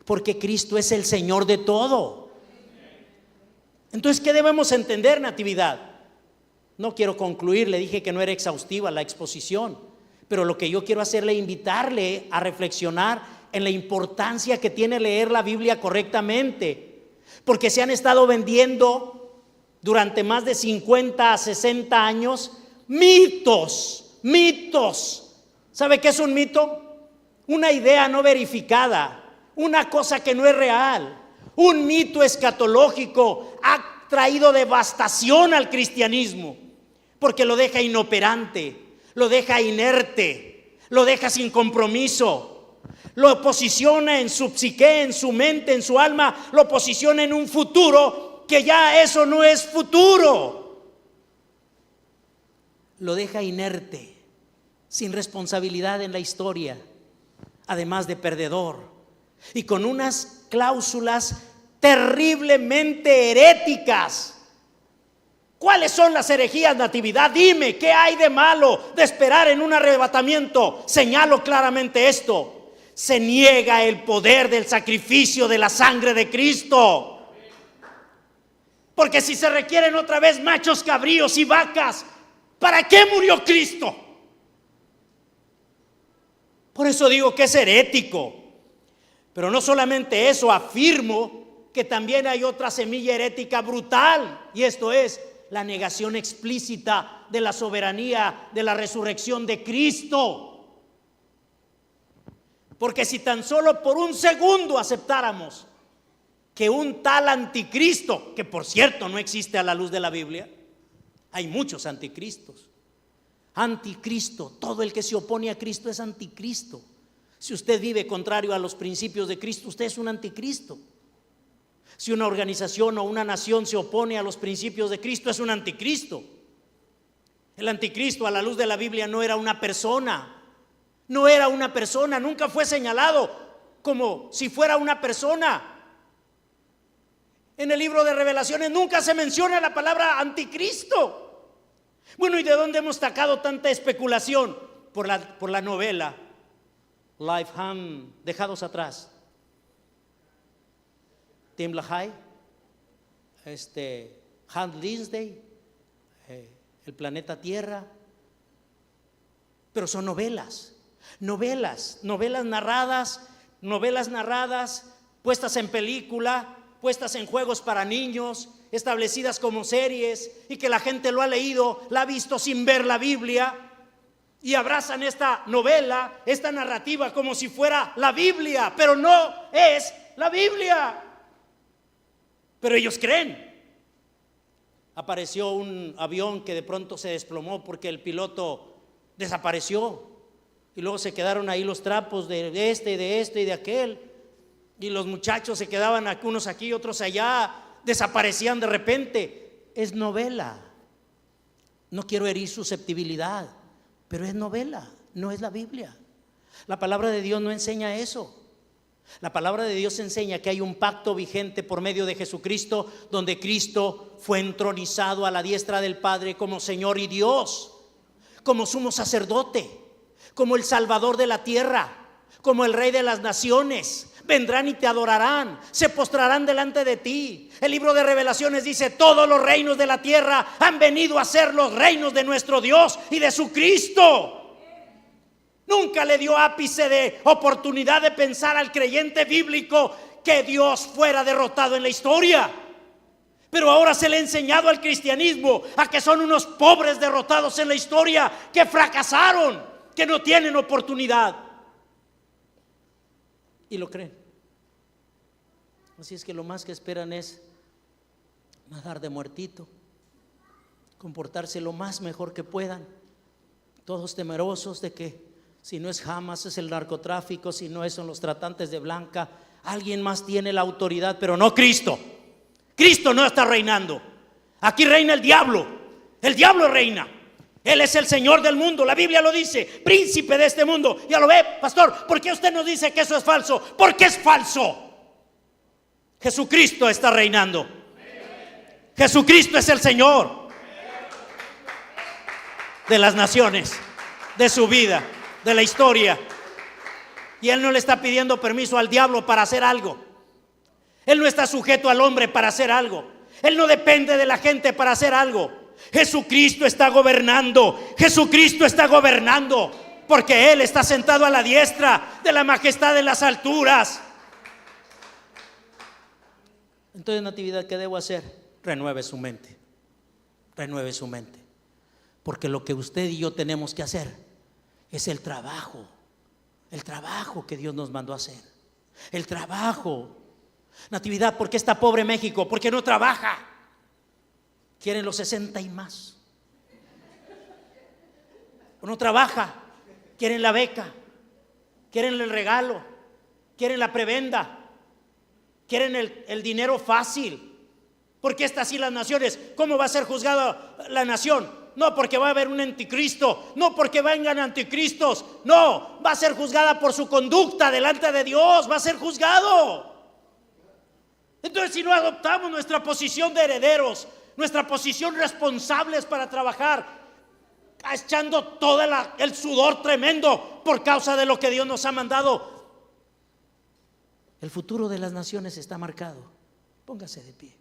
porque Cristo es el Señor de todo. Entonces, ¿qué debemos entender, Natividad? No quiero concluir, le dije que no era exhaustiva la exposición, pero lo que yo quiero hacerle es invitarle a reflexionar en la importancia que tiene leer la Biblia correctamente, porque se han estado vendiendo durante más de 50 a 60 años mitos. ¿Sabe qué es un mito? Una idea no verificada, una cosa que no es real. Un mito escatológico ha traído devastación al cristianismo, porque lo deja inoperante, lo deja inerte, lo deja sin compromiso, lo posiciona en su psique, en su mente, en su alma, lo posiciona en un futuro que ya eso no es futuro. Lo deja inerte, sin responsabilidad en la historia, además de perdedor, y con unas cláusulas terriblemente heréticas. ¿Cuáles son las herejías, Natividad? Dime, ¿qué hay de malo de esperar en un arrebatamiento? Señalo claramente esto: se niega el poder del sacrificio de la sangre de Cristo. Porque si se requieren otra vez machos cabríos y vacas, ¿para qué murió Cristo? Por eso digo que es herético. Pero no solamente eso, afirmo que también hay otra semilla herética brutal, y esto es la negación explícita de la soberanía de la resurrección de Cristo. Porque si tan solo por un segundo aceptáramos que un tal anticristo, que por cierto no existe a la luz de la Biblia, hay muchos anticristos. Anticristo, todo el que se opone a Cristo es anticristo. Si usted vive contrario a los principios de Cristo, usted es un anticristo. Si una organización o una nación se opone a los principios de Cristo, es un anticristo. El anticristo a la luz de la Biblia no era una persona. No era una persona, nunca fue señalado como si fuera una persona. En el libro de Revelaciones nunca se menciona la palabra anticristo. Bueno, ¿y de dónde hemos sacado tanta especulación? Por la novela Lifetime, Dejados Atrás. Tim LaHaye, Hans Lindsay, El planeta Tierra. Pero son novelas narradas, puestas en película, puestas en juegos para niños, establecidas como series, y que la gente lo ha leído, la ha visto sin ver la Biblia, y abrazan esta novela, esta narrativa como si fuera la Biblia, pero no es la Biblia. Pero ellos creen. Apareció un avión que de pronto se desplomó porque el piloto desapareció, y luego se quedaron ahí los trapos de este y de aquel, y los muchachos se quedaban unos aquí, otros allá, desaparecían de repente. Es novela. No quiero herir susceptibilidad, pero es novela, no es la Biblia. La palabra de Dios no enseña eso. La palabra de Dios enseña que hay un pacto vigente por medio de Jesucristo, donde Cristo fue entronizado a la diestra del Padre como Señor y Dios, como sumo sacerdote, como el Salvador de la tierra, como el Rey de las naciones. Vendrán y te adorarán, se postrarán delante de ti. El libro de Revelaciones dice: todos los reinos de la tierra han venido a ser los reinos de nuestro Dios y de su Cristo. Nunca le dio ápice de oportunidad de pensar al creyente bíblico que Dios fuera derrotado en la historia. Pero ahora se le ha enseñado al cristianismo a que son unos pobres derrotados en la historia, que fracasaron, que no tienen oportunidad. Y lo creen. Así es que lo más que esperan es nadar de muertito, comportarse lo más mejor que puedan, todos temerosos de que si no es Hamas, es el narcotráfico, si no son los tratantes de blanca, alguien más tiene la autoridad, pero no Cristo. Cristo no está reinando. Aquí reina el diablo reina. Él es el Señor del mundo, la Biblia lo dice, príncipe de este mundo. Ya lo ve, pastor, ¿por qué usted nos dice que eso es falso? Porque es falso. Jesucristo está reinando. Jesucristo es el Señor. de las naciones, de su vida, de la historia. Y Él no le está pidiendo permiso al diablo para hacer algo. Él no está sujeto al hombre para hacer algo. Él no depende de la gente para hacer algo. Jesucristo está gobernando. Jesucristo está gobernando, porque Él está sentado a la diestra de la majestad en las alturas. Entonces, Natividad, ¿qué debo hacer? Renueve su mente. Renueve su mente. Porque lo que usted y yo tenemos que hacer es el trabajo que Dios nos mandó a hacer. El trabajo. Natividad, ¿por qué está pobre México? Porque no trabaja. Quieren los 60 y más. No trabaja. Quieren la beca, quieren el regalo, quieren la prebenda, quieren el dinero fácil. ¿Por qué está así las naciones? ¿Cómo va a ser juzgada la nación? No porque va a haber un anticristo, no porque vengan anticristos, no, va a ser juzgada por su conducta delante de Dios, va a ser juzgado. Entonces, si no adoptamos nuestra posición de herederos, nuestra posición responsables para trabajar, echando todo el sudor tremendo por causa de lo que Dios nos ha mandado, el futuro de las naciones está marcado. Póngase de pie.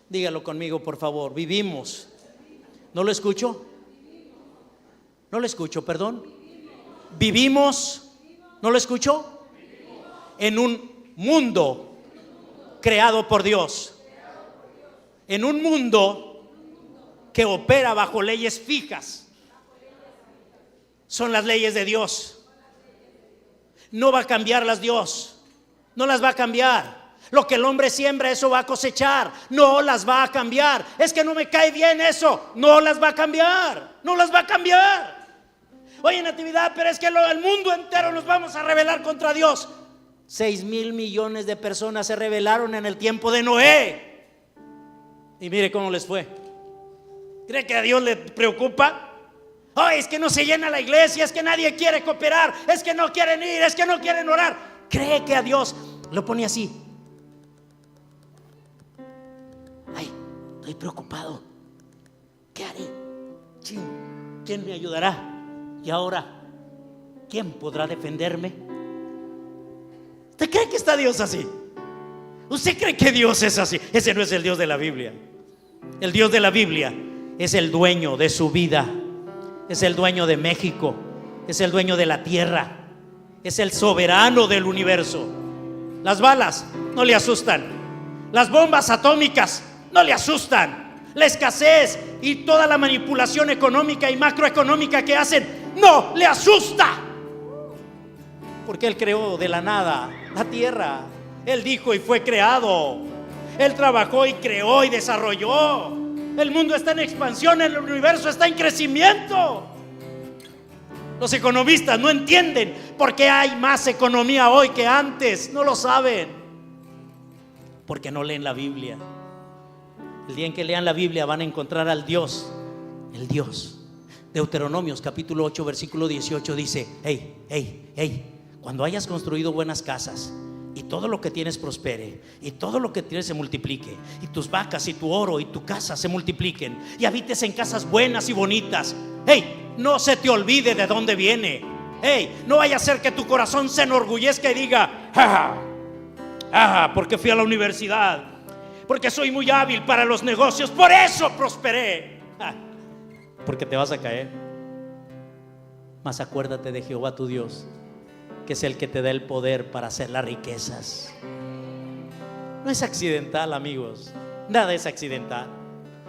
Dígalo conmigo, por favor. Vivimos. ¿No lo escucho? No lo escucho, perdón. Vivimos. ¿No lo escucho? En un mundo creado por Dios. En un mundo que opera bajo leyes fijas. Son las leyes de Dios. No va a cambiarlas Dios. No las va a cambiar. Lo que el hombre siembra, eso va a cosechar. No las va a cambiar. Es que no me cae bien eso. No las va a cambiar. No las va a cambiar. Oye, Natividad, pero es que el mundo entero nos vamos a rebelar contra Dios. 6,000 millones de personas se rebelaron en el tiempo de Noé. Y mire cómo les fue. ¿Cree que a Dios le preocupa? Oh, es que no se llena la iglesia, es que nadie quiere cooperar, es que no quieren ir, es que no quieren orar. ¿Cree que a Dios lo pone así? Ay, estoy preocupado. ¿Qué haré? ¿Quién me ayudará? Y ahora, ¿quién podrá defenderme? ¿Usted cree que está Dios así? ¿Usted cree que Dios es así? Ese no es el Dios de la Biblia. El Dios de la Biblia es el dueño de su vida, es el dueño de México, es el dueño de la tierra, es el soberano del universo. Las balas no le asustan, las bombas atómicas no le asustan, la escasez y toda la manipulación económica y macroeconómica que hacen no le asusta, porque Él creó de la nada la tierra. Él dijo y fue creado. Él trabajó y creó y desarrolló. El mundo está en expansión, el universo está en crecimiento. Los economistas no entienden por qué hay más economía hoy que antes. No lo saben, porque no leen la Biblia. El día en que lean la Biblia van a encontrar al Dios, el Dios. Deuteronomios capítulo 8 versículo 18 dice: cuando hayas construido buenas casas y todo lo que tienes prospere, y todo lo que tienes se multiplique, y tus vacas y tu oro y tu casa se multipliquen, y habites en casas buenas y bonitas, no se te olvide de dónde viene. No vaya a ser que tu corazón se enorgullezca y diga: porque fui a la universidad, porque soy muy hábil para los negocios, por eso prosperé. Porque te vas a caer. Mas acuérdate de Jehová tu Dios, que es el que te da el poder para hacer las riquezas. No es accidental, amigos. Nada es accidental.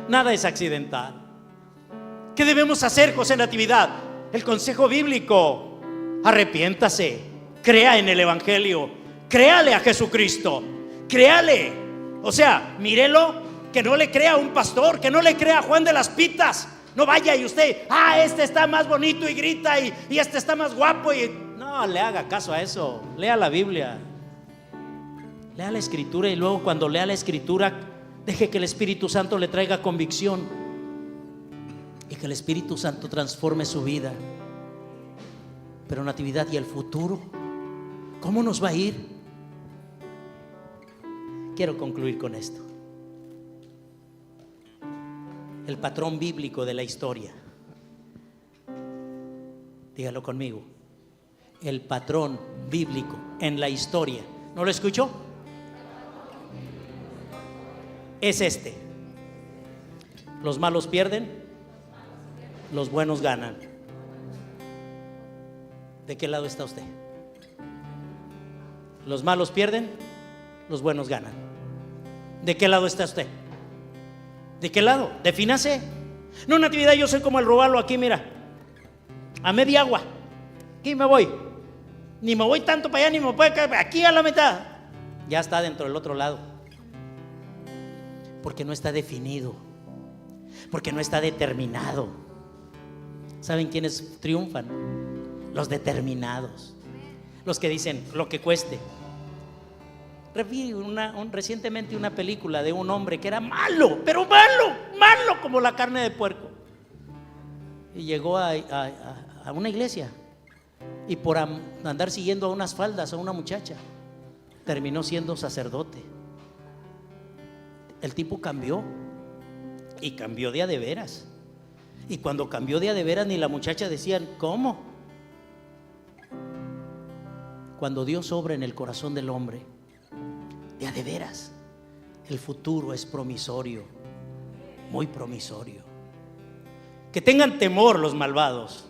Nada es accidental. ¿Qué debemos hacer, José Natividad? El consejo bíblico: arrepiéntase, crea en el evangelio, créale a Jesucristo, créale. O sea, mírelo, que no le crea a un pastor, que no le crea a Juan de las Pitas. No vaya y usted: este está más bonito y grita, y este está más guapo, y no le haga caso a eso. Lea la Biblia, lea la Escritura, y luego cuando lea la Escritura, deje que el Espíritu Santo le traiga convicción y que el Espíritu Santo transforme su vida. Pero Natividad, ¿y el futuro? ¿Cómo nos va a ir? Quiero concluir con esto. el patrón bíblico de la historia. Dígalo conmigo. El patrón bíblico en la historia. ¿No lo escuchó? Es este. Los malos pierden, los buenos ganan. ¿De qué lado está usted? Los malos pierden, los buenos ganan. ¿De qué lado está usted? ¿De qué lado? Defínase. No, Natividad, yo soy como el robalo aquí, mira, a media agua. Aquí me voy. Ni me voy tanto para allá, ni me voy aquí a la mitad. Ya está dentro del otro lado. Porque no está definido. Porque no está determinado. ¿Saben quiénes triunfan? Los determinados. Los que dicen lo que cueste. Reví recientemente una película de un hombre que era malo, pero malo como la carne de puerco. Y llegó a una iglesia, y por andar siguiendo a unas faldas a una muchacha, terminó siendo sacerdote. El tipo cambió, y cambió de a de veras. Y cuando cambió de a de veras, ni la muchacha decían, ¿cómo? Cuando Dios obra en el corazón del hombre, de a de veras, el futuro es promisorio, muy promisorio. Que tengan temor los malvados,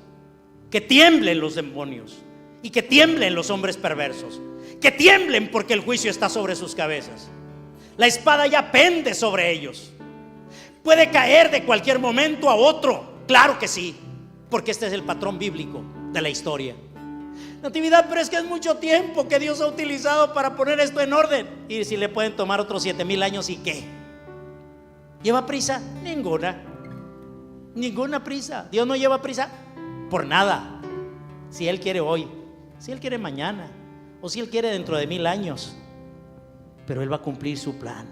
que tiemblen los demonios y que tiemblen los hombres perversos, que tiemblen porque el juicio está sobre sus cabezas. La espada ya pende sobre ellos. Puede caer de cualquier momento a otro, claro que sí, porque este es el patrón bíblico de la historia. Natividad, pero es que es mucho tiempo que Dios ha utilizado para poner esto en orden. Y si le pueden tomar otros 7,000 años, ¿y qué? ¿Lleva prisa? Ninguna prisa. Dios no lleva prisa por nada. Si Él quiere hoy, si Él quiere mañana, o si Él quiere dentro de 1000 años, pero Él va a cumplir su plan.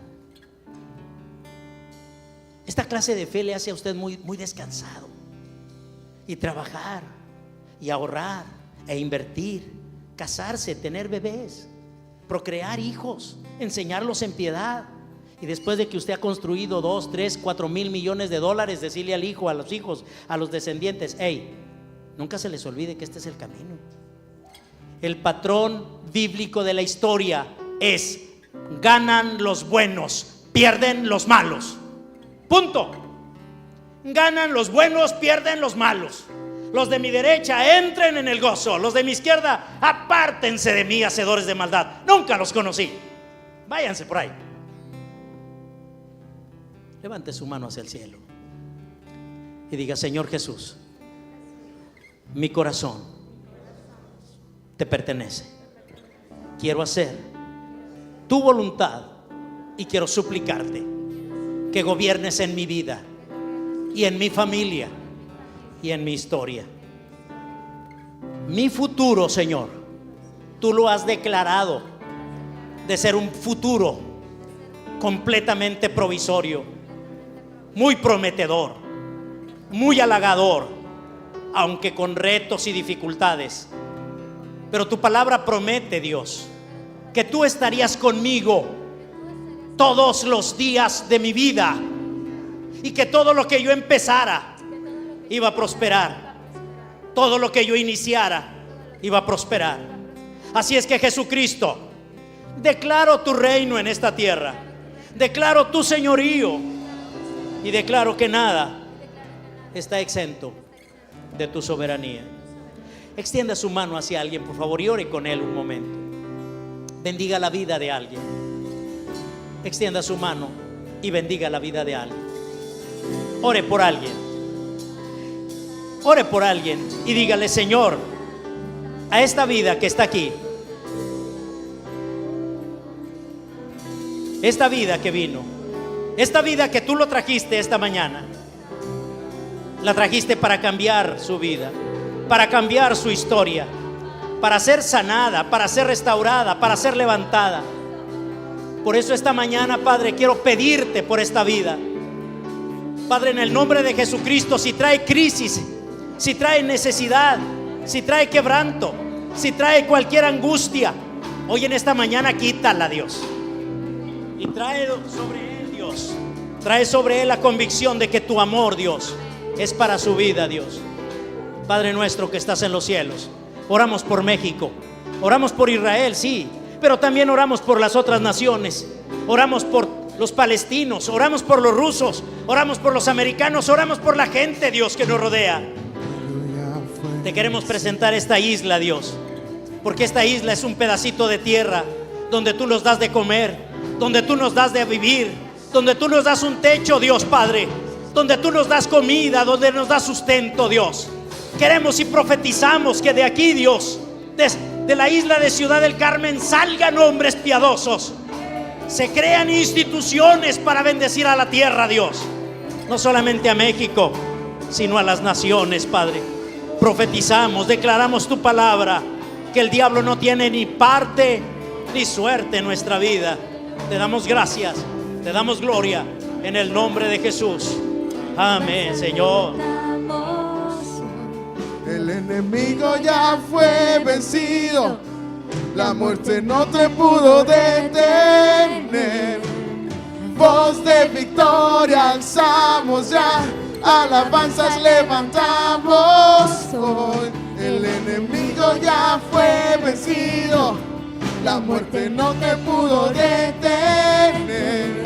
Esta clase de fe le hace a usted muy descansado. Y trabajar, y ahorrar, e invertir, casarse, tener bebés, procrear hijos, enseñarlos en piedad. Y después de que usted ha construido 2, 3, 4 mil millones de dólares, decirle al hijo, a los hijos, a los descendientes: hey, nunca se les olvide que este es el camino. El patrón bíblico de la historia es: ganan los buenos, pierden los malos. Punto. Ganan los buenos, pierden los malos. Los de mi derecha entren en el gozo, los de mi izquierda apártense de mí, hacedores de maldad. Nunca los conocí. Váyanse por ahí. Levante su mano hacia el cielo y diga: Señor Jesús, mi corazón te pertenece. Quiero hacer tu voluntad y quiero suplicarte que gobiernes en mi vida y en mi familia y en mi historia. Mi futuro, Señor, tú lo has declarado de ser un futuro completamente provisorio, muy prometedor, muy halagador, aunque con retos y dificultades. Pero tu palabra promete, Dios, que tú estarías conmigo todos los días de mi vida y que todo lo que yo empezara iba a prosperar. Todo lo que yo iniciara iba a prosperar. Así es que, Jesucristo, declaro tu reino en esta tierra, declaro tu señorío y declaro que nada está exento de tu soberanía. Extienda su mano hacia alguien, por favor, y ore con él un momento. Bendiga la vida de alguien. Extienda su mano y bendiga la vida de alguien. Ore por alguien. Ore por alguien y dígale: Señor, a esta vida que está aquí, esta vida que vino, esta vida que tú lo trajiste esta mañana, la trajiste para cambiar su vida, para cambiar su historia, para ser sanada, para ser restaurada, para ser levantada. Por eso esta mañana, Padre, quiero pedirte por esta vida. Padre, en el nombre de Jesucristo, si trae crisis, si trae necesidad, si trae quebranto, si trae cualquier angustia, hoy en esta mañana quítala, Dios, y trae sobre él, Dios, Trae sobre él la convicción de que tu amor, Dios, es para su vida, Dios. Padre nuestro que estás en los cielos, oramos por México, oramos por Israel, sí, pero también oramos por las otras naciones. Oramos por los palestinos, oramos por los rusos, oramos por los americanos, oramos por la gente, Dios, que nos rodea. Te queremos presentar esta isla, Dios, porque esta isla es un pedacito de tierra donde tú nos das de comer, donde tú nos das de vivir, donde tú nos das un techo, Dios Padre, donde tú nos das comida, donde nos das sustento, Dios. Queremos y profetizamos que de aquí, Dios, de la isla de Ciudad del Carmen salgan hombres piadosos, se crean instituciones para bendecir a la tierra, Dios, no solamente a México, sino a las naciones, Padre. Profetizamos, declaramos tu palabra, que el diablo no tiene ni parte ni suerte en nuestra vida. Te damos gracias, te damos gloria en el nombre de Jesús. Amén, Señor. El enemigo ya fue vencido, la muerte no te pudo detener. Voz de victoria alzamos ya, alabanzas levantamos hoy. El enemigo ya fue vencido, la muerte no te pudo detener.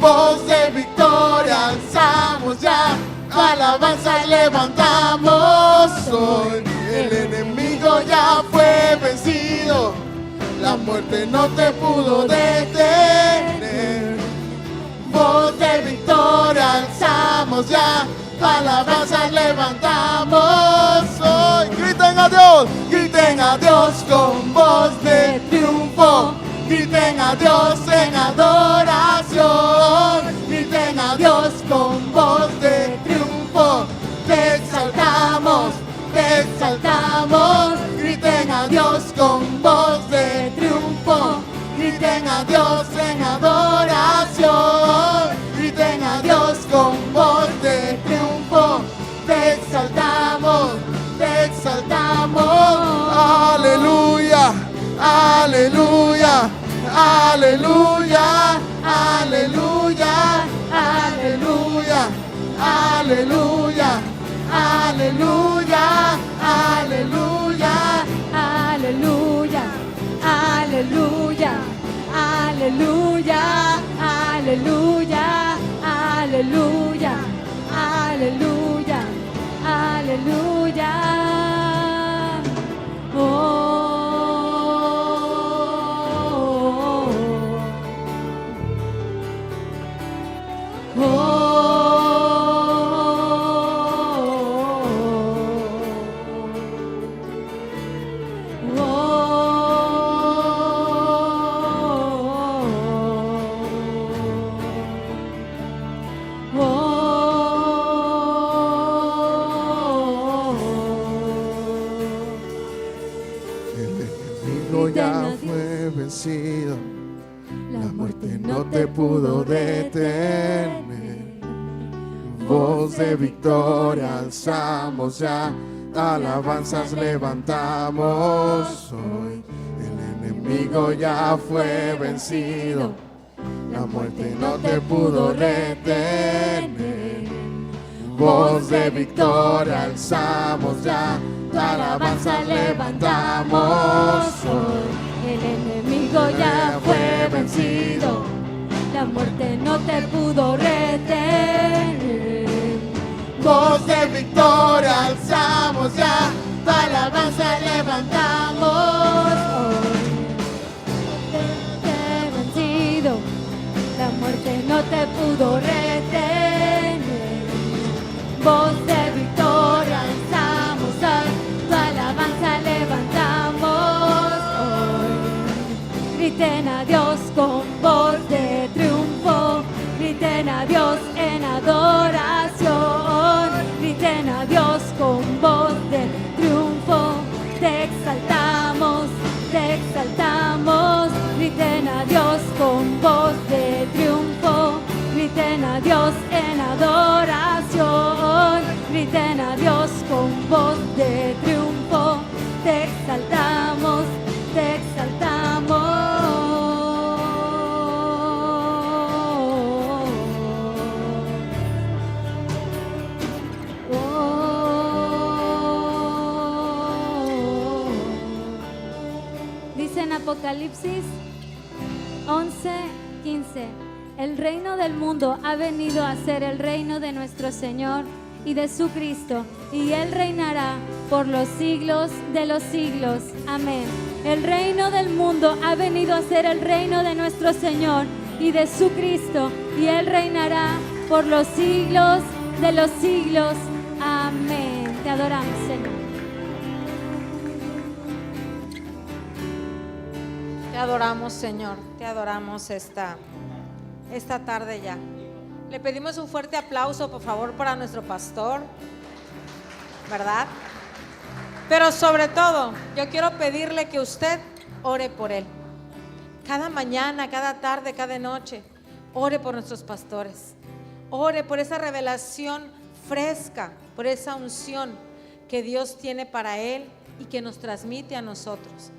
Voz de victoria alzamos ya, alabanzas levantamos hoy. El enemigo ya fue vencido, la muerte no te pudo detener. Voz de victoria alzamos ya, alabanzas levantamos hoy. Griten a Dios con voz de triunfo. Griten a Dios en adoración. Griten a Dios con voz de triunfo. Te exaltamos, te exaltamos. Griten a Dios con voz de triunfo. Griten a Dios en adoración. Griten a Dios con voz de triunfo. Te exaltamos, te exaltamos. Aleluya, aleluya, aleluya, aleluya, aleluya, aleluya, aleluya, aleluya, Aleluya, aleluya, aleluya, aleluya, aleluya, aleluya, aleluya. Ya fue vencido, la muerte no te pudo detener. Voz de victoria alzamos ya, alabanzas levantamos hoy. El enemigo ya fue vencido, la muerte no te pudo retener. Voz de victoria alzamos ya, alabanza levantamos hoy. El enemigo ya fue vencido, la muerte no te pudo retener. Voz de victoria alzamos ya, alabanza levantamos hoy. Te vencido, la muerte no te pudo retener. Voz de victoria alzamos hoy, tu alabanza levantamos hoy. Griten a Dios con voz de triunfo, griten a Dios en adoración, griten a Dios con voz de triunfo. Te exaltamos, griten a Dios con voz de triunfo, griten a Dios en adoración, griten a Dios con voz de triunfo. Te exaltamos, te exaltamos. Apocalipsis 11:15. El reino del mundo ha venido a ser el reino de nuestro Señor y de su Cristo, y Él reinará por los siglos de los siglos. Amén. El reino del mundo ha venido a ser el reino de nuestro Señor y de su Cristo, y Él reinará por los siglos de los siglos. Amén. Te adoramos, Señor. Te adoramos, Señor. Te adoramos esta tarde ya. Le pedimos un fuerte aplauso, por favor, para nuestro pastor, ¿verdad? Pero sobre todo, yo quiero pedirle que usted ore por él. Cada mañana, cada tarde, cada noche, ore por nuestros pastores. Ore por esa revelación fresca, por esa unción que Dios tiene para él y que nos transmite a nosotros.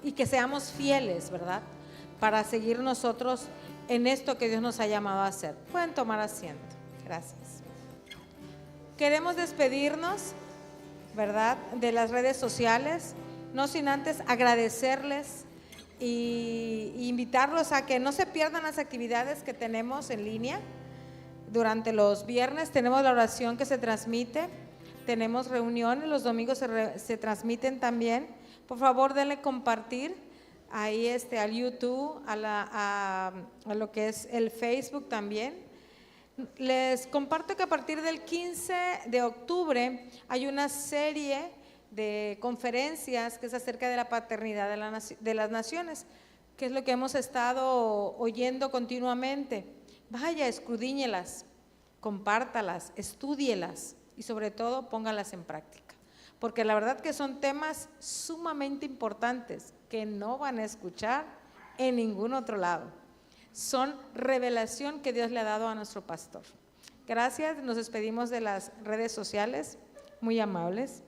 Y que seamos fieles, ¿verdad? Para seguir nosotros en esto que Dios nos ha llamado a hacer. Pueden tomar asiento. Gracias. Queremos despedirnos, ¿verdad?, de las redes sociales, no sin antes agradecerles y invitarlos a que no se pierdan las actividades que tenemos en línea. Durante los viernes tenemos la oración que se transmite, tenemos reuniones, los domingos se transmiten también. Por favor, denle compartir ahí al YouTube, a lo que es el Facebook también. Les comparto que a partir del 15 de octubre hay una serie de conferencias que es acerca de la paternidad de las naciones, que es lo que hemos estado oyendo continuamente. Vaya, escudriñelas, compártalas, estúdielas y sobre todo póngalas en práctica, porque la verdad que son temas sumamente importantes que no van a escuchar en ningún otro lado. Son revelación que Dios le ha dado a nuestro pastor. Gracias, nos despedimos de las redes sociales, muy amables.